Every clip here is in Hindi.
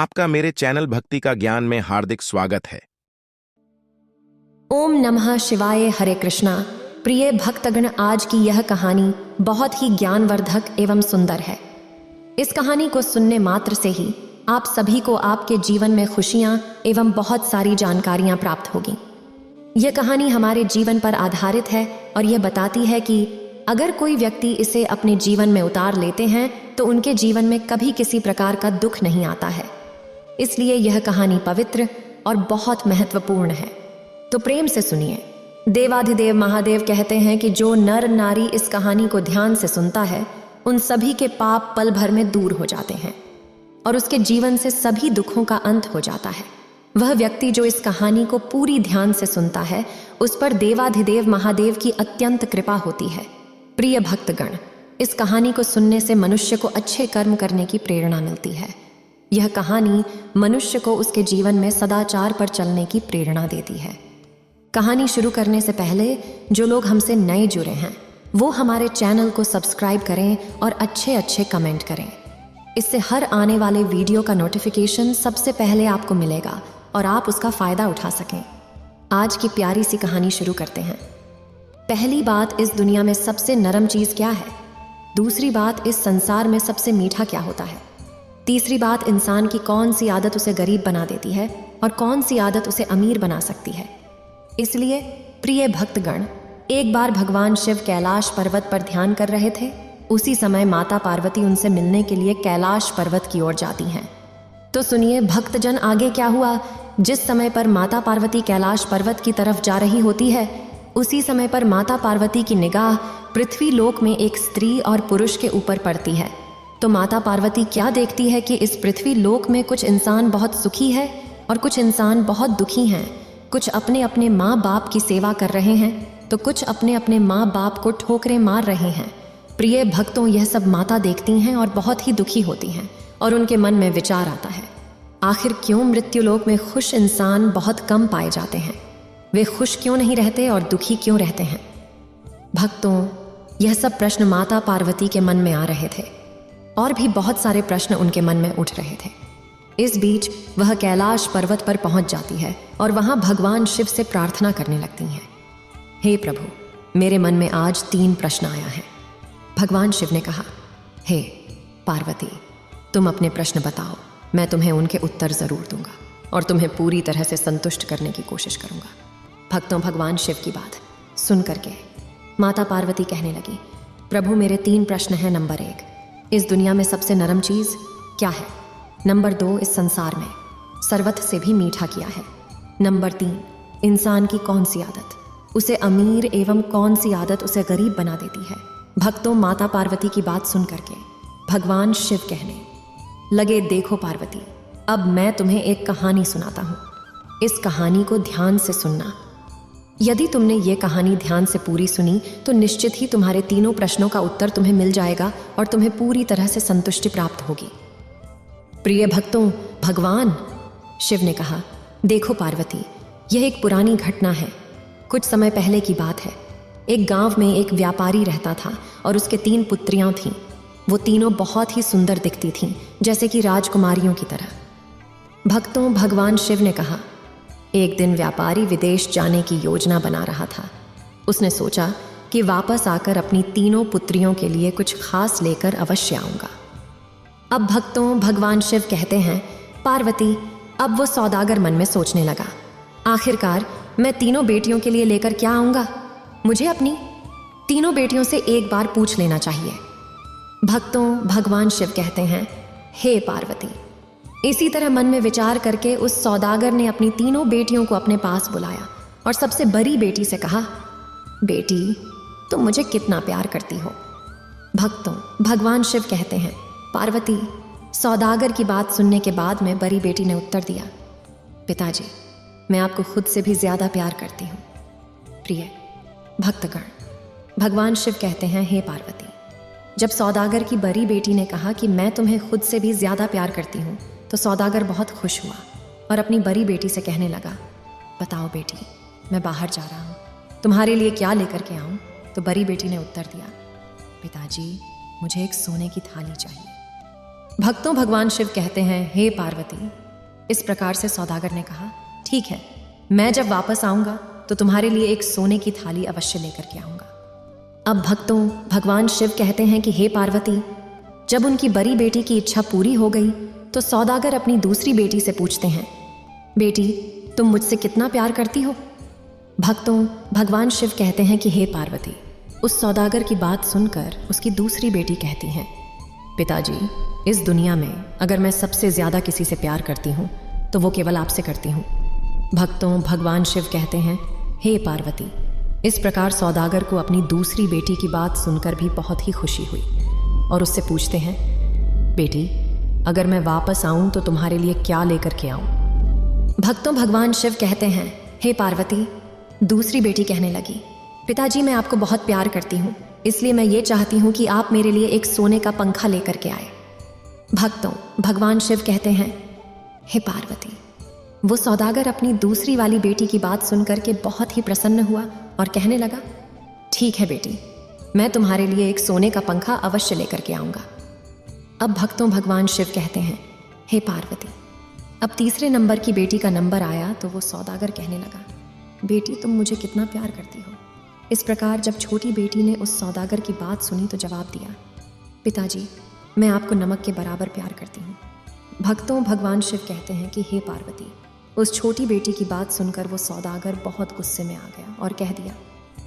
आपका मेरे चैनल भक्ति का ज्ञान में हार्दिक स्वागत है। ओम नमः शिवाय। हरे कृष्णा। प्रिय भक्तगण, आज की यह कहानी बहुत ही ज्ञानवर्धक एवं सुंदर है। इस कहानी को सुनने मात्र से ही आप सभी को आपके जीवन में खुशियां एवं बहुत सारी जानकारियां प्राप्त होगी। यह कहानी हमारे जीवन पर आधारित है और यह बताती है कि अगर कोई व्यक्ति इसे अपने जीवन में उतार लेते हैं तो उनके जीवन में कभी किसी प्रकार का दुख नहीं आता है। इसलिए यह कहानी पवित्र और बहुत महत्वपूर्ण है, तो प्रेम से सुनिए। देवाधिदेव महादेव कहते हैं कि जो नर नारी इस कहानी को ध्यान से सुनता है उन सभी के पाप पल भर में दूर हो जाते हैं और उसके जीवन से सभी दुखों का अंत हो जाता है। वह व्यक्ति जो इस कहानी को पूरी ध्यान से सुनता है उस पर देवाधिदेव महादेव की अत्यंत कृपा होती है। प्रिय भक्तगण, इस कहानी को सुनने से मनुष्य को अच्छे कर्म करने की प्रेरणा मिलती है। यह कहानी मनुष्य को उसके जीवन में सदाचार पर चलने की प्रेरणा देती है। कहानी शुरू करने से पहले जो लोग हमसे नए जुड़े हैं वो हमारे चैनल को सब्सक्राइब करें और अच्छे अच्छे कमेंट करें। इससे हर आने वाले वीडियो का नोटिफिकेशन सबसे पहले आपको मिलेगा और आप उसका फायदा उठा सकें। आज की प्यारी सी कहानी शुरू करते हैं। पहली बात, इस दुनिया में सबसे नरम चीज क्या है? दूसरी बात, इस संसार में सबसे मीठा क्या होता है? तीसरी बात, इंसान की कौन सी आदत उसे गरीब बना देती है और कौन सी आदत उसे अमीर बना सकती है? इसलिए प्रिय भक्तगण, एक बार भगवान शिव कैलाश पर्वत पर ध्यान कर रहे थे। उसी समय माता पार्वती उनसे मिलने के लिए कैलाश पर्वत की ओर जाती हैं। तो सुनिए भक्तजन, आगे क्या हुआ। जिस समय पर माता पार्वती कैलाश पर्वत की तरफ जा रही होती है उसी समय पर माता पार्वती की निगाह पृथ्वी लोक में एक स्त्री और पुरुष के ऊपर पड़ती है। तो माता पार्वती क्या देखती है कि इस पृथ्वी लोक में कुछ इंसान बहुत सुखी है और कुछ इंसान बहुत दुखी हैं। कुछ अपने अपने माँ बाप की सेवा कर रहे हैं तो कुछ अपने अपने माँ बाप को ठोकरें मार रहे हैं। प्रिय भक्तों, यह सब माता देखती हैं और बहुत ही दुखी होती हैं और उनके मन में विचार आता है, आखिर क्यों मृत्युलोक में खुश इंसान बहुत कम पाए जाते हैं? वे खुश क्यों नहीं रहते और दुखी क्यों रहते हैं? भक्तों, यह सब प्रश्न माता पार्वती के मन में आ रहे थे और भी बहुत सारे प्रश्न उनके मन में उठ रहे थे। इस बीच वह कैलाश पर्वत पर पहुंच जाती है और वहां भगवान शिव से प्रार्थना करने लगती हैं। हे प्रभु, मेरे मन में आज 3 प्रश्न आया है। भगवान शिव ने कहा, हे पार्वती, तुम अपने प्रश्न बताओ, मैं तुम्हें उनके उत्तर जरूर दूंगा और तुम्हें पूरी तरह से संतुष्ट करने की कोशिश करूंगा। भक्तों, भगवान शिव की बात सुन करके माता पार्वती कहने लगी, प्रभु मेरे 3 प्रश्न हैं। नंबर 1, इस दुनिया में सबसे नरम चीज क्या है? नंबर 2, इस संसार में सर्वत्र से भी मीठा किया है? नंबर 3, इंसान की कौन सी आदत उसे अमीर एवं कौन सी आदत उसे गरीब बना देती है? भक्तों, माता पार्वती की बात सुन करके भगवान शिव कहने लगे, देखो पार्वती, अब मैं तुम्हें एक कहानी सुनाता हूँ। इस कहानी को ध्यान से सुनना। यदि तुमने ये कहानी ध्यान से पूरी सुनी तो निश्चित ही तुम्हारे 3 प्रश्नों का उत्तर तुम्हें मिल जाएगा और तुम्हें पूरी तरह से संतुष्टि प्राप्त होगी। प्रिय भक्तों, भगवान शिव ने कहा, देखो पार्वती, यह एक पुरानी घटना है। कुछ समय पहले की बात है। एक गांव में एक व्यापारी रहता था और उसके 3 पुत्रियां थीं। वो तीनों बहुत ही सुंदर दिखती थीं, जैसे कि राजकुमारियों की तरह। भक्तों, भगवान शिव ने कहा, एक दिन व्यापारी विदेश जाने की योजना बना रहा था। उसने सोचा कि वापस आकर अपनी 3 पुत्रियों के लिए कुछ खास लेकर अवश्य आऊंगा। अब भक्तों, भगवान शिव कहते हैं, पार्वती, अब वो सौदागर मन में सोचने लगा, आखिरकार मैं 3 बेटियों के लिए लेकर क्या आऊंगा? मुझे अपनी 3 बेटियों से एक बार पूछ लेना चाहिए। भक्तों, भगवान शिव कहते हैं, हे पार्वती, इसी तरह मन में विचार करके उस सौदागर ने अपनी 3 बेटियों को अपने पास बुलाया और सबसे बड़ी बेटी से कहा, बेटी, तुम मुझे कितना प्यार करती हो? भक्तों, भगवान शिव कहते हैं, पार्वती, सौदागर की बात सुनने के बाद में बड़ी बेटी ने उत्तर दिया, पिताजी, मैं आपको खुद से भी ज्यादा प्यार करती हूँ। प्रिय भक्तगण, भगवान शिव कहते हैं, हे पार्वती, जब सौदागर की बड़ी बेटी ने कहा कि मैं तुम्हें खुद से भी ज्यादा प्यार करती हूँ तो सौदागर बहुत खुश हुआ और अपनी बड़ी बेटी से कहने लगा, बताओ बेटी, मैं बाहर जा रहा हूँ, तुम्हारे लिए क्या लेकर के आऊँ? तो बड़ी बेटी ने उत्तर दिया, पिताजी, मुझे एक सोने की थाली चाहिए। भक्तों भगवान शिव कहते हैं, हे पार्वती। इस प्रकार से सौदागर ने कहा, ठीक है, मैं जब वापस आऊंगा तो तुम्हारे लिए एक सोने की थाली अवश्य लेकर के आऊंगा। अब भक्तों भगवान शिव कहते हैं कि हे पार्वती, जब उनकी बड़ी बेटी की इच्छा पूरी हो गई तो सौदागर अपनी दूसरी बेटी से पूछते हैं, बेटी तुम मुझसे कितना प्यार करती हो? भक्तों भगवान शिव कहते हैं कि हे पार्वती। उस सौदागर की बात सुनकर उसकी दूसरी बेटी कहती हैं, पिताजी, इस दुनिया में अगर मैं सबसे ज़्यादा किसी से प्यार करती हूँ तो वो केवल आपसे करती हूँ। भक्तों भगवान शिव कहते हैं, हे पार्वती। इस प्रकार सौदागर को अपनी दूसरी बेटी की बात सुनकर भी बहुत ही खुशी हुई और उससे पूछते हैं, बेटी अगर मैं वापस आऊँ तो तुम्हारे लिए क्या लेकर के आऊँ? भक्तों भगवान शिव कहते हैं, हे पार्वती। दूसरी बेटी कहने लगी, पिताजी मैं आपको बहुत प्यार करती हूँ, इसलिए मैं ये चाहती हूँ कि आप मेरे लिए एक सोने का पंखा लेकर के आए। भक्तों भगवान शिव कहते हैं, हे पार्वती। वो सौदागर अपनी दूसरी वाली बेटी की बात सुनकर के बहुत ही प्रसन्न हुआ और कहने लगा, ठीक है बेटी, मैं तुम्हारे लिए एक सोने का पंखा अवश्य लेकर के आऊँगा। अब भक्तों भगवान शिव कहते हैं, हे पार्वती। अब तीसरे नंबर की बेटी का नंबर आया तो वो सौदागर कहने लगा, बेटी तुम मुझे कितना प्यार करती हो। इस प्रकार जब छोटी बेटी ने उस सौदागर की बात सुनी तो जवाब दिया, पिताजी मैं आपको नमक के बराबर प्यार करती हूँ। भक्तों भगवान शिव कहते हैं कि हे पार्वती। उस छोटी बेटी की बात सुनकर वो सौदागर बहुत गुस्से में आ गया और कह दिया,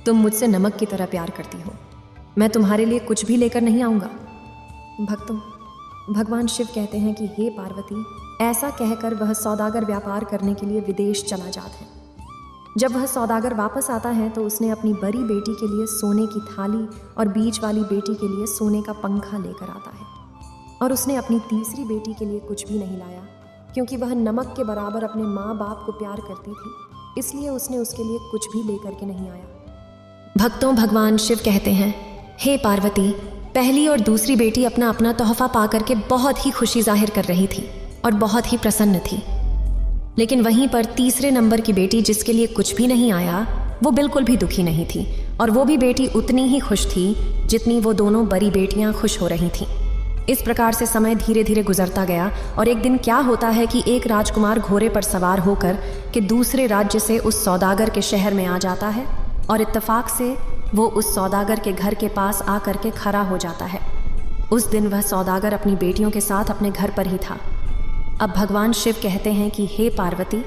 तुम मुझसे नमक की तरह प्यार करती हो, मैं तुम्हारे लिए कुछ भी लेकर नहीं आऊँगा। भक्तों भगवान शिव कहते हैं कि हे पार्वती। ऐसा कहकर वह सौदागर व्यापार करने के लिए विदेश चला जाता है। जब वह सौदागर वापस आता है तो उसने अपनी बड़ी बेटी के लिए सोने की थाली और बीच वाली बेटी के लिए सोने का पंखा लेकर आता है, और उसने अपनी तीसरी बेटी के लिए कुछ भी नहीं लाया, क्योंकि वह नमक के बराबर अपने माँ बाप को प्यार करती थी, इसलिए उसने उसके लिए कुछ भी लेकर के नहीं आया। भक्तों भगवान शिव कहते हैं, हे पार्वती। पहली और दूसरी बेटी अपना अपना तोहफा पा करके बहुत ही खुशी जाहिर कर रही थी और बहुत ही प्रसन्न थी, लेकिन वहीं पर तीसरे नंबर की बेटी जिसके लिए कुछ भी नहीं आया वो बिल्कुल भी दुखी नहीं थी, और वो भी बेटी उतनी ही खुश थी जितनी वो दोनों बड़ी बेटियां खुश हो रही थीं। इस प्रकार से समय धीरे धीरे गुजरता गया और एक दिन क्या होता है कि एक राजकुमार घोड़े पर सवार होकर के दूसरे राज्य से उस सौदागर के शहर में आ जाता है, और इत्तेफाक से वो उस सौदागर के घर के पास आकर के खड़ा हो जाता है। उस दिन वह सौदागर अपनी बेटियों के साथ अपने घर पर ही था। अब भगवान शिव कहते हैं कि हे पार्वती।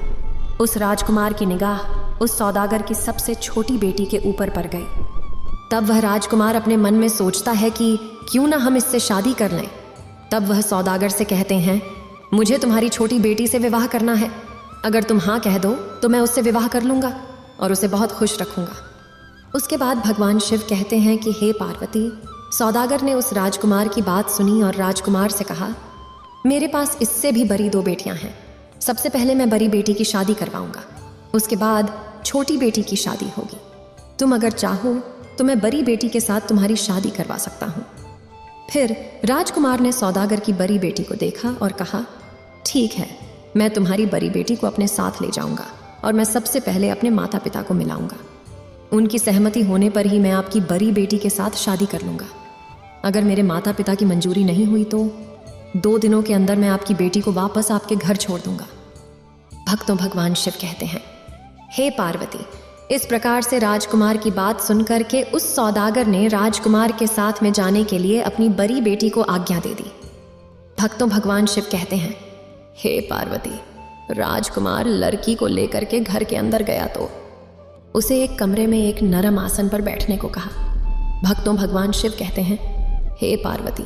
उस राजकुमार की निगाह उस सौदागर की सबसे छोटी बेटी के ऊपर पड़ गई। तब वह राजकुमार अपने मन में सोचता है कि क्यों ना हम इससे शादी कर लें। तब वह सौदागर से कहते हैं, मुझे तुम्हारी छोटी बेटी से विवाह करना है, अगर तुम हाँ कह दो तो मैं उससे विवाह कर लूँगा और उसे बहुत खुश रखूँगा। उसके बाद भगवान शिव कहते हैं कि हे पार्वती। सौदागर ने उस राजकुमार की बात सुनी और राजकुमार से कहा, मेरे पास इससे भी बड़ी 2 बेटियां हैं। सबसे पहले मैं बड़ी बेटी की शादी करवाऊंगा, उसके बाद छोटी बेटी की शादी होगी। तुम अगर चाहो तो मैं बड़ी बेटी के साथ तुम्हारी शादी करवा सकता हूँ। फिर राजकुमार ने सौदागर की बड़ी बेटी को देखा और कहा, ठीक है, मैं तुम्हारी बड़ी बेटी को अपने साथ ले जाऊंगा और मैं सबसे पहले अपने माता पिता को मिलाऊंगा। उनकी सहमति होने पर ही मैं आपकी बड़ी बेटी के साथ शादी कर लूँगा। अगर मेरे माता पिता की मंजूरी नहीं हुई तो 2 दिनों के अंदर मैं आपकी बेटी को वापस आपके घर छोड़ दूंगा। भक्तों भगवान शिव कहते हैं, हे पार्वती। इस प्रकार से राजकुमार की बात सुनकर के उस सौदागर ने राजकुमार के साथ में जाने के लिए अपनी बड़ी बेटी को आज्ञा दे दी। भक्तों भगवान शिव कहते हैं, हे पार्वती। राजकुमार लड़की को लेकर के घर के अंदर गया तो उसे एक कमरे में एक नरम आसन पर बैठने को कहा। भक्तों भगवान शिव कहते हैं, हे पार्वती।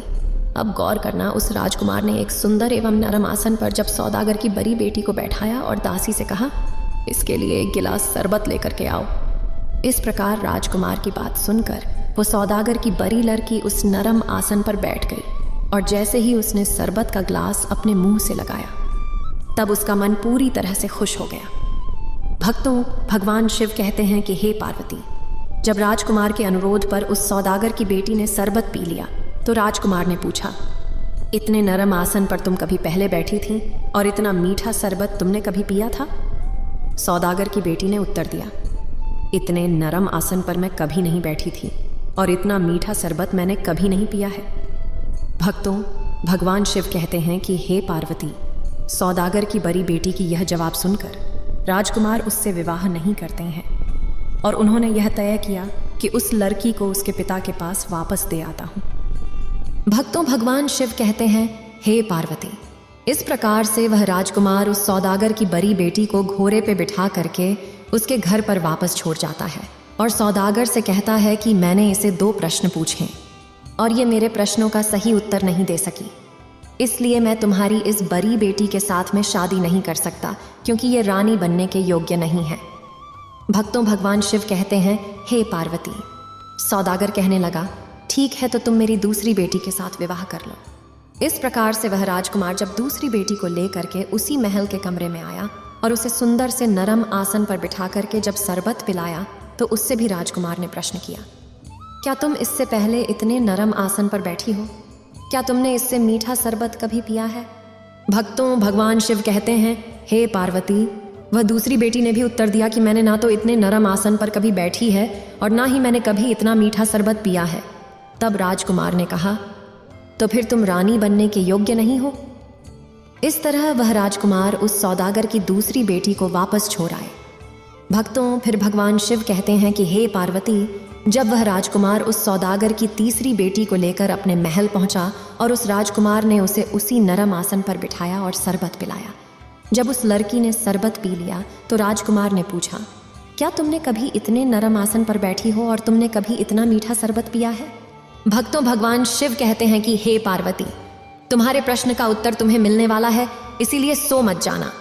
अब गौर करना, उस राजकुमार ने एक सुंदर एवं नरम आसन पर जब सौदागर की बड़ी बेटी को बैठाया और दासी से कहा, इसके लिए एक गिलास शरबत लेकर के आओ। इस प्रकार राजकुमार की बात सुनकर वो सौदागर की बड़ी लड़की उस नरम आसन पर बैठ गई, और जैसे ही उसने शरबत का ग्लास अपने मुंह से लगाया तब उसका मन पूरी तरह से खुश हो गया। भक्तों भगवान शिव कहते हैं कि हे पार्वती। जब राजकुमार के अनुरोध पर उस सौदागर की बेटी ने शरबत पी लिया तो राजकुमार ने पूछा, इतने नरम आसन पर तुम कभी पहले बैठी थी और इतना मीठा शरबत तुमने कभी पिया था? सौदागर की बेटी ने उत्तर दिया, इतने नरम आसन पर मैं कभी नहीं बैठी थी और इतना मीठा शरबत मैंने कभी नहीं पिया है। भक्तों भगवान शिव कहते हैं कि हे पार्वती, सौदागर की बड़ी बेटी की यह जवाब सुनकर राजकुमार उससे विवाह नहीं करते हैं और उन्होंने यह तय किया कि उस लड़की को उसके पिता के पास वापस दे आता हूँ। भक्तों, भगवान शिव कहते हैं, हे पार्वती। इस प्रकार से वह राजकुमार उस सौदागर की बड़ी बेटी को घोड़े पे बिठा करके उसके घर पर वापस छोड़ जाता है और सौदागर से कहता है कि मैंने इसे 2 प्रश्न पूछे और ये मेरे प्रश्नों का सही उत्तर नहीं दे सकी, इसलिए मैं तुम्हारी इस बड़ी बेटी के साथ में शादी नहीं कर सकता क्योंकि ये रानी बनने के योग्य नहीं है। भक्तों, भगवान शिव कहते हैं, हे पार्वती। सौदागर कहने लगा, ठीक है, तो तुम मेरी दूसरी बेटी के साथ विवाह कर लो। इस प्रकार से वह राजकुमार जब दूसरी बेटी को ले करके उसी महल के कमरे में आया और उसे सुंदर से नरम आसन पर बिठा करके जब शरबत पिलाया तो उससे भी राजकुमार ने प्रश्न किया, क्या तुम इससे पहले इतने नरम आसन पर बैठी हो? क्या तुमने इससे मीठा शरबत कभी पिया है? भक्तों, भगवान शिव कहते हैं, हे पार्वती। वह दूसरी बेटी ने भी उत्तर दिया कि मैंने ना तो इतने नरम आसन पर कभी बैठी है और ना ही मैंने कभी इतना मीठा शरबत पिया है। तब राजकुमार ने कहा, तो फिर तुम रानी बनने के योग्य नहीं हो। इस तरह वह राजकुमार उस सौदागर की दूसरी बेटी को वापस छोड़ आए। भक्तों, फिर भगवान शिव कहते हैं कि हे पार्वती, जब वह राजकुमार उस सौदागर की तीसरी बेटी को लेकर अपने महल पहुंचा और उस राजकुमार ने उसे उसी नरम आसन पर बिठाया और शरबत पिलाया। जब उस लड़की ने शरबत पी लिया तो राजकुमार ने पूछा, क्या तुमने कभी इतने नरम आसन पर बैठी हो और तुमने कभी इतना मीठा शरबत पिया है? भक्तों, भगवान शिव कहते हैं कि हे पार्वती, तुम्हारे प्रश्न का उत्तर तुम्हें मिलने वाला है, इसीलिए सो मत जाना।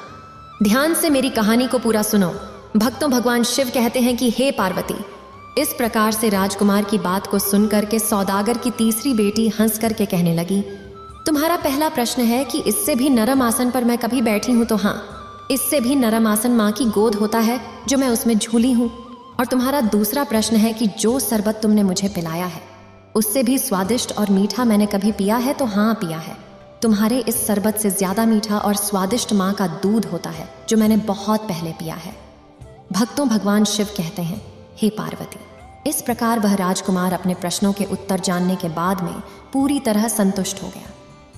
ध्यान से मेरी कहानी को पूरा सुनो। भक्तों, भगवान शिव कहते हैं कि हे पार्वती। इस प्रकार से राजकुमार की बात को सुनकर के सौदागर की तीसरी बेटी हंस करके कहने लगी, तुम्हारा पहला प्रश्न है कि इससे भी नरम आसन पर मैं कभी बैठी हूं, तो हाँ, इससे भी नरम आसन माँ की गोद होता है जो मैं उसमें झूली हूँ। और तुम्हारा दूसरा प्रश्न है कि जो शरबत तुमने मुझे पिलाया है उससे भी स्वादिष्ट और मीठा मैंने कभी पिया है, तो हाँ, पिया है। तुम्हारे इस शरबत से ज्यादा मीठा और स्वादिष्ट माँ का दूध होता है जो मैंने बहुत पहले पिया है। भक्तों, भगवान शिव कहते हैं, हे पार्वती। इस प्रकार वह राजकुमार अपने प्रश्नों के उत्तर जानने के बाद में पूरी तरह संतुष्ट हो गया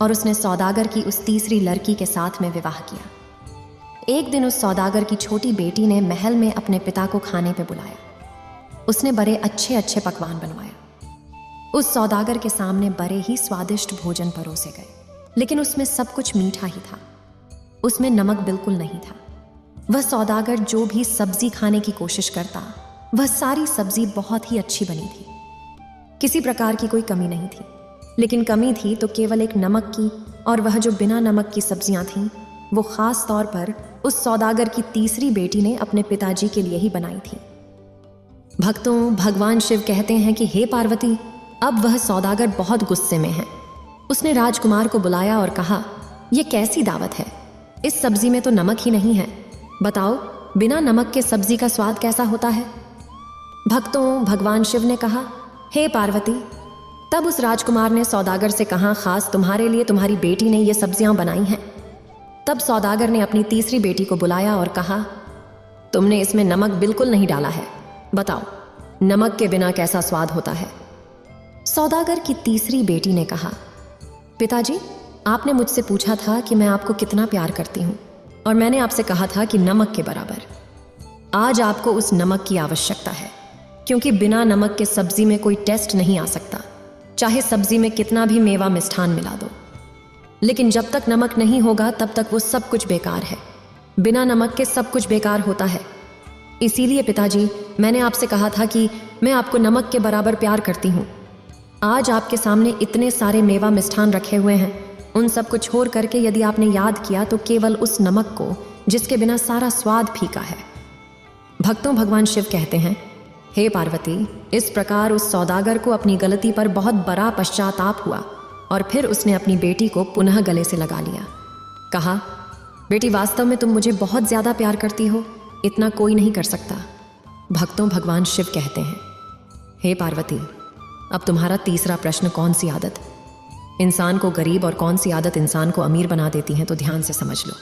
और उसने सौदागर की उस तीसरी लड़की के साथ में विवाह किया। एक दिन उस सौदागर की छोटी बेटी ने महल में अपने पिता को खाने पे बुलाया। उसने बड़े अच्छे अच्छे पकवान बनवाया। उस सौदागर के सामने बड़े ही स्वादिष्ट भोजन परोसे गए, लेकिन उसमें सब कुछ मीठा ही था, उसमें नमक बिल्कुल नहीं था। वह सौदागर जो भी सब्जी खाने की कोशिश करता, वह सारी सब्जी बहुत ही अच्छी बनी थी, किसी प्रकार की कोई कमी नहीं थी। लेकिन कमी थी तो केवल एक नमक की, और वह जो बिना नमक की सब्जियां थीं वो खास तौर पर उस सौदागर की तीसरी बेटी ने अपने पिताजी के लिए ही बनाई थी। भक्तों, भगवान शिव कहते हैं कि हे पार्वती, अब वह सौदागर बहुत गुस्से में है। उसने राजकुमार को बुलाया और कहा, यह कैसी दावत है? इस सब्जी में तो नमक ही नहीं है। बताओ, बिना नमक के सब्जी का स्वाद कैसा होता है? भक्तों, भगवान शिव ने कहा, हे पार्वती। तब उस राजकुमार ने सौदागर से कहा, खास तुम्हारे लिए तुम्हारी बेटी ने ये सब्जियां बनाई हैं। तब सौदागर ने अपनी तीसरी बेटी को बुलाया और कहा, तुमने इसमें नमक बिल्कुल नहीं डाला है, बताओ नमक के बिना कैसा स्वाद होता है? सौदागर की तीसरी बेटी ने कहा, पिताजी, आपने मुझसे पूछा था कि मैं आपको कितना प्यार करती हूँ और मैंने आपसे कहा था कि नमक के बराबर। आज आपको उस नमक की आवश्यकता है, क्योंकि बिना नमक के सब्जी में कोई टेस्ट नहीं आ सकता, चाहे सब्जी में कितना भी मेवा मिष्ठान मिला दो। लेकिन जब तक नमक नहीं होगा तब तक वो सब कुछ बेकार है। बिना नमक के सब कुछ बेकार होता है। इसीलिए पिताजी, मैंने आपसे कहा था कि मैं आपको नमक के बराबर प्यार करती हूँ। आज आपके सामने इतने सारे मेवा मिष्ठान रखे हुए हैं, उन सब को छोड़ करके यदि आपने याद किया तो केवल उस नमक को जिसके बिना सारा स्वाद फीका है। भक्तों, भगवान शिव कहते हैं, हे पार्वती। इस प्रकार उस सौदागर को अपनी गलती पर बहुत बड़ा पश्चाताप हुआ और फिर उसने अपनी बेटी को पुनः गले से लगा लिया। कहा, बेटी, वास्तव में तुम मुझे बहुत ज़्यादा प्यार करती हो, इतना कोई नहीं कर सकता। भक्तों, भगवान शिव कहते हैं, हे पार्वती, अब तुम्हारा तीसरा प्रश्न, कौन सी आदत इंसान को गरीब और कौन सी आदत इंसान को अमीर बना देती हैं, तो ध्यान से समझ लो।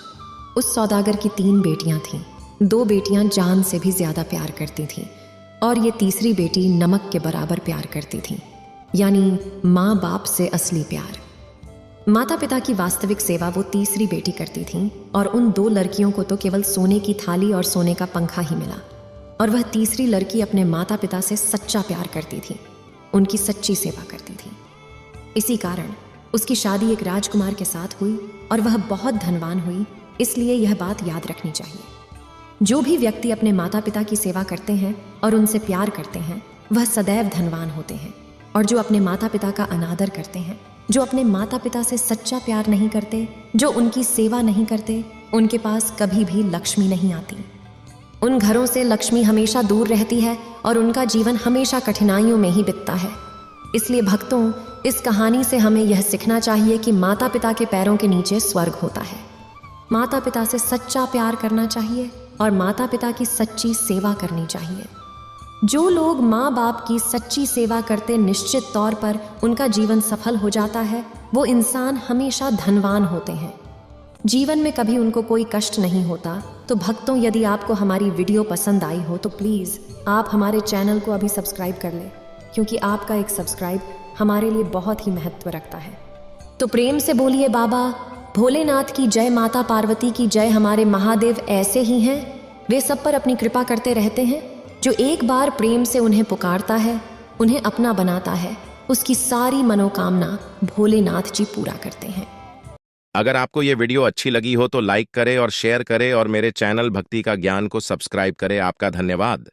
उस सौदागर की 3 बेटियां थीं। 2 बेटियां जान से भी ज़्यादा प्यार करती थीं और ये तीसरी बेटी नमक के बराबर प्यार करती थी, यानी माँ बाप से असली प्यार। माता पिता की वास्तविक सेवा वो तीसरी बेटी करती थी और उन 2 लड़कियों को तो केवल सोने की थाली और सोने का पंखा ही मिला, और वह तीसरी लड़की अपने माता पिता से सच्चा प्यार करती थी, उनकी सच्ची सेवा करती थी। इसी कारण उसकी शादी एक राजकुमार के साथ हुई और वह बहुत धनवान हुई। इसलिए यह बात याद रखनी चाहिए, जो भी व्यक्ति अपने माता पिता की सेवा करते हैं और उनसे प्यार करते हैं वह सदैव धनवान होते हैं, और जो अपने माता पिता का अनादर करते हैं, जो अपने माता पिता से सच्चा प्यार नहीं करते, जो उनकी सेवा नहीं करते, उनके पास कभी भी लक्ष्मी नहीं आती। उन घरों से लक्ष्मी हमेशा दूर रहती है और उनका जीवन हमेशा कठिनाइयों में ही बीतता है। इसलिए भक्तों, इस कहानी से हमें यह सीखना चाहिए कि माता पिता के पैरों के नीचे स्वर्ग होता है। माता पिता से सच्चा प्यार करना चाहिए और माता पिता की सच्ची सेवा करनी चाहिए। जो लोग माँ बाप की सच्ची सेवा करते, निश्चित तौर पर उनका जीवन सफल हो जाता है। वो इंसान हमेशा धनवान होते हैं, जीवन में कभी उनको कोई कष्ट नहीं होता। तो भक्तों, यदि आपको हमारी वीडियो पसंद आई हो तो प्लीज़ आप हमारे चैनल को अभी सब्सक्राइब कर लें, क्योंकि आपका एक सब्सक्राइब हमारे लिए बहुत ही महत्व रखता है। तो प्रेम से बोलिए बाबा भोलेनाथ की जय, माता पार्वती की जय। हमारे महादेव ऐसे ही हैं, वे सब पर अपनी कृपा करते रहते हैं। जो एक बार प्रेम से उन्हें पुकारता है, उन्हें अपना बनाता है, उसकी सारी मनोकामना भोलेनाथ जी पूरा करते हैं। अगर आपको ये वीडियो अच्छी लगी हो तो लाइक करें और शेयर करें और मेरे चैनल भक्ति का ज्ञान को सब्सक्राइब करें। आपका धन्यवाद।